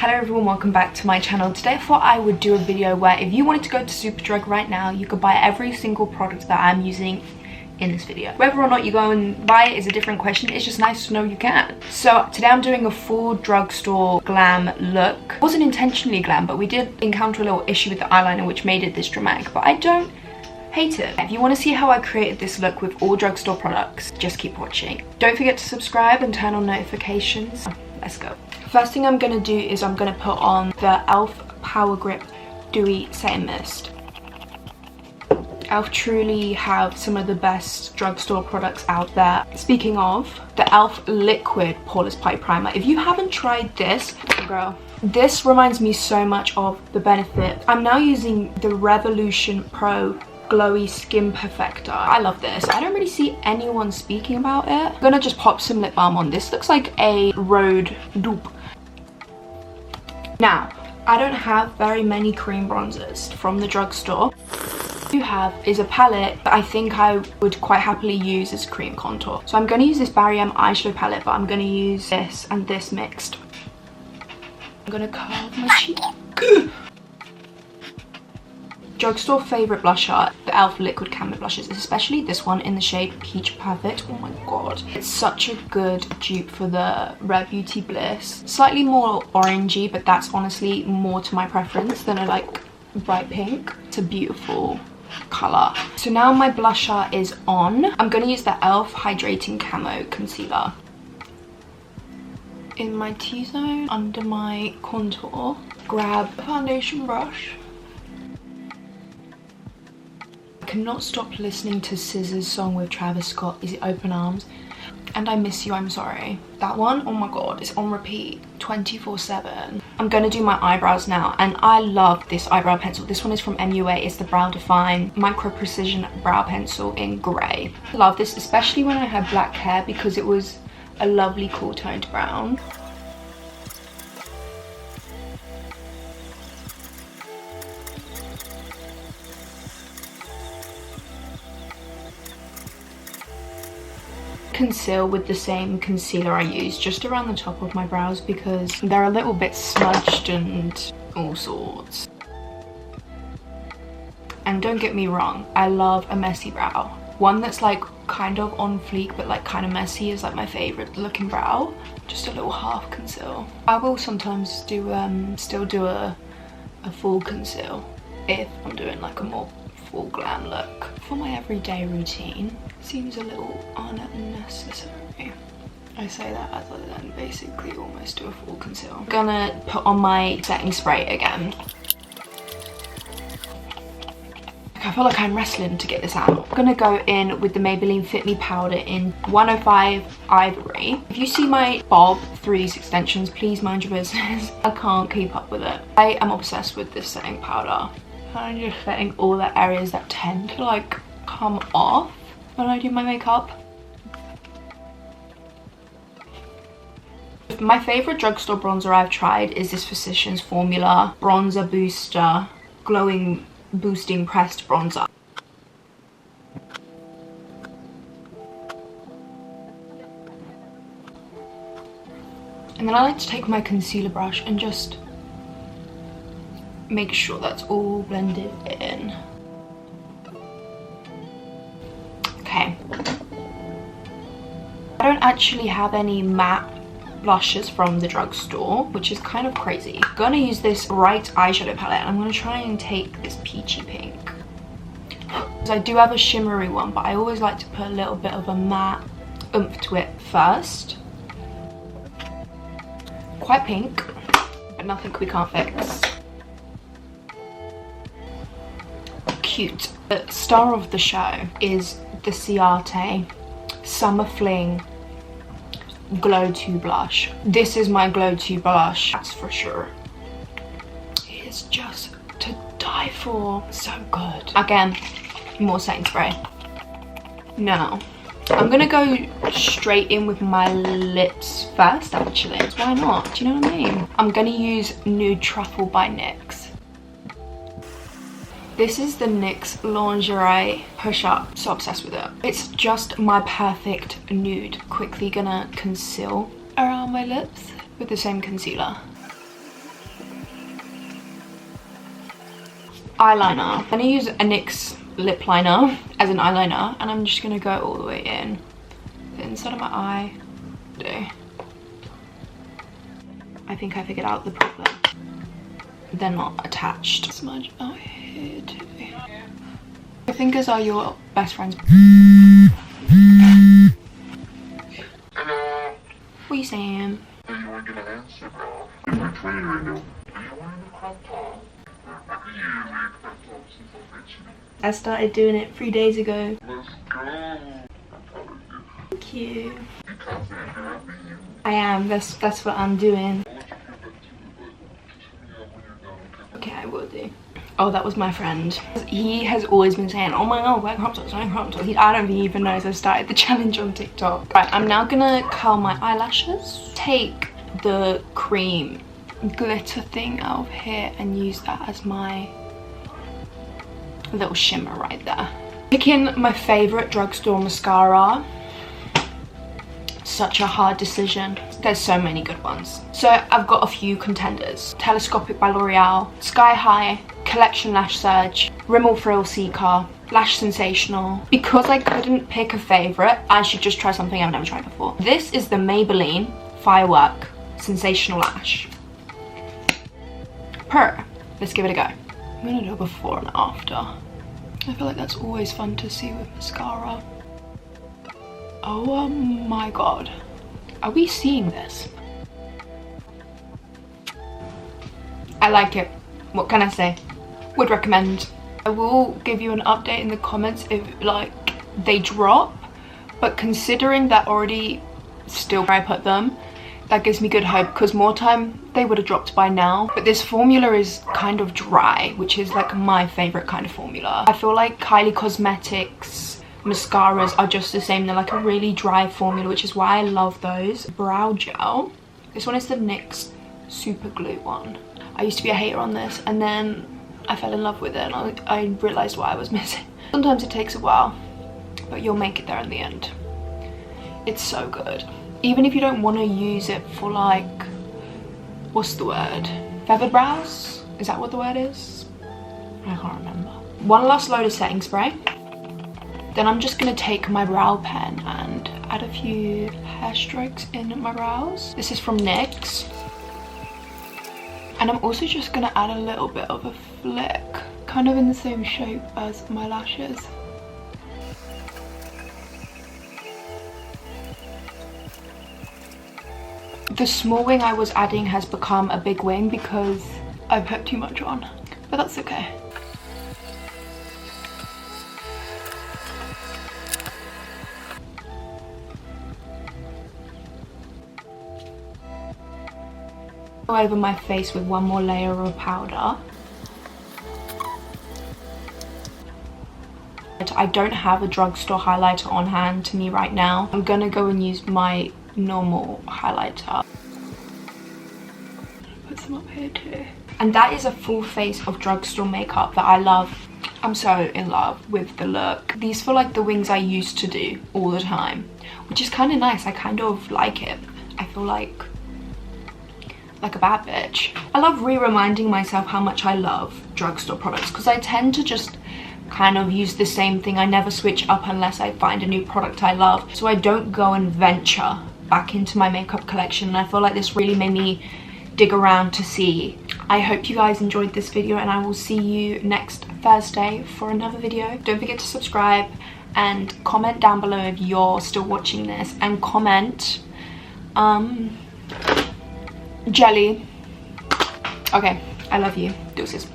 Hello everyone, welcome back to my channel. Today I thought I would do a video where if you wanted to go to Superdrug right now, you could buy every single product that I'm using in this video. Whether or not you go and buy it is a different question. It's just nice to know you can. So today I'm doing a full drugstore glam look. It wasn't intentionally glam, but we did encounter a little issue with the eyeliner which made it this dramatic, but I don't hate it. If you want to see how I created this look with all drugstore products, just keep watching. Don't forget to subscribe and turn on notifications. Let's go. First thing I'm going to do is I'm going to put on the e.l.f. Power Grip Dewy Setting Mist. e.l.f. truly have some of the best drugstore products out there. Speaking of, the e.l.f. Liquid Poreless Putty Primer. If you haven't tried this, girl, this reminds me so much of the Benefit. I'm now using the Revolution Pro Glowy Skin Perfector. I love this. I don't really see anyone speaking about it. I'm gonna just pop some lip balm on. This looks like a road dupe. Now, I don't have very many cream bronzers from the drugstore. What I do have is a palette that I think I would quite happily use as cream contour. So I'm gonna use this Barry M eyeshadow palette, but I'm gonna use this and this mixed. I'm gonna curve my cheek. Drugstore favorite blusher, the e.l.f. liquid camo blushes, especially this one in the shade Peach Perfect. Oh my god, it's such a good dupe for the Rare Beauty Bliss. Slightly more orangey, but that's honestly more to my preference than a like bright pink. It's a beautiful color. So now my blusher is on. I'm gonna use the e.l.f. hydrating camo concealer in my T-zone under my contour. Grab a foundation brush. I cannot stop listening to SZA's song with Travis Scott, Is It Open Arms? And I Miss You, I'm Sorry. That one, oh my god, it's on repeat 24/7. I'm gonna do my eyebrows now, and I love this eyebrow pencil. This one is from MUA. It's the Brow Define Micro Precision Brow Pencil in grey. I love this, especially when I had black hair, because it was a lovely cool toned brown. Conceal with the same concealer I use just around the top of my brows because they're a little bit smudged and all sorts. And don't get me wrong, I love a messy brow. One that's like kind of on fleek but like kind of messy is like my favorite looking brow. Just a little half conceal. I will sometimes do still do a full conceal if I'm doing like a more full glam look. For my everyday routine, seems a little unnecessary. I say that as I then basically almost do a full conceal. I'm gonna put on my setting spray again. I feel like I'm wrestling to get this out. I'm gonna go in with the Maybelline Fit Me powder in 105 Ivory. If you see my bob through these extensions, please mind your business. I can't keep up with it. I am obsessed with this setting powder. I'm just setting all the areas that tend to like come off when I do my makeup. My favorite drugstore bronzer I've tried is this Physicians Formula Bronzer Booster Glowing Boosting Pressed Bronzer. And then I like to take my concealer brush and just make sure that's all blended in. Okay. I don't actually have any matte blushes from the drugstore, which is kind of crazy. I'm gonna use this bright eyeshadow palette and I'm gonna try and take this peachy pink. Because I do have a shimmery one, but I always like to put a little bit of a matte oomph to it first. Quite pink, but nothing we can't fix. Cute. The star of the show is the Ciate Summer Fling Glow 2 blush. This is my Glow 2 blush, that's for sure. It is just to die for. So good. Again, more setting spray. Now, I'm gonna go straight in with my lips first, actually. Why not? Do you know what I mean? I'm gonna use Nude Truffle by NYX. This is the NYX Lingerie Push Up. So obsessed with it. It's just my perfect nude. Quickly gonna conceal around my lips with the same concealer. eyeliner. I'm gonna use a NYX lip liner as an eyeliner, and I'm just gonna go all the way in the inside of my eye. I think I figured out the problem. They're not attached. Smudge out here too. Your fingers are your best friends. Hello. What are you saying? Do you want to get an answer, bro? I'm not training right now. Do you want to crop top? Yeah, crop top since I met you. I started doing it 3 days ago. Let's go. I'm proud of you. Thank you. You confident you're happy you. I am. That's what I'm doing. I'll let you feel better too, but just hit me up when you're done, okay? Okay, I will do. Oh, that was my friend. He has always been saying, oh my god, wear crop tops, wear crop tops. I don't even know, so I started the challenge on TikTok. Right, I'm now gonna curl my eyelashes. Take the cream glitter thing out of here and use that as my little shimmer right there. Picking my favorite drugstore mascara. Such a hard decision. There's so many good ones. So I've got a few contenders. Telescopic by L'Oreal, Sky High, Collection Lash Surge, Rimmel Frill Seeker, Lash Sensational. Because I couldn't pick a favorite, I should just try something I've never tried before. This is the Maybelline Firework Sensational Lash. Let's give it a go. I'm gonna do a before and after. I feel like that's always fun to see with mascara. Oh my god. Are we seeing this? I like it. What can I say? Would recommend. I will give you an update in the comments if like they drop, but considering that already still where I put them, that gives me good hope, because more time they would have dropped by now. But this formula is kind of dry, which is like my favorite kind of formula. I feel like Kylie Cosmetics mascaras are just the same. They're like a really dry formula, which is why I love those. Brow gel. This one is the NYX super glue one. I used to be a hater on this, and then I fell in love with it, and I realized what I was missing. Sometimes it takes a while, but you'll make it there in the end. It's so good. Even if you don't want to use it for like, what's the word? Feathered brows? Is that what the word is? I can't remember. One last load of setting spray. Then I'm just going to take my brow pen and add a few hair strokes in my brows. This is from NYX. And I'm also just going to add a little bit of a flick, kind of in the same shape as my lashes. The small wing I was adding has become a big wing because I put too much on, but that's okay. Go over my face with one more layer of powder. I don't have a drugstore highlighter on hand to me right now. I'm gonna go and use my normal highlighter. Put some up here too. And that is a full face of drugstore makeup that I love. I'm so in love with the look. These feel like the wings I used to do all the time, which is kind of nice. I kind of like it. I feel like a bad bitch. I love reminding myself how much I love drugstore products, because I tend to just kind of use the same thing. I never switch up unless I find a new product I love, so I don't go and venture back into my makeup collection, and I feel like this really made me dig around to see. I hope you guys enjoyed this video, and I will see you next Thursday for another video. Don't forget to subscribe and comment down below if you're still watching this, and comment jelly. Okay, I love you. Deuces.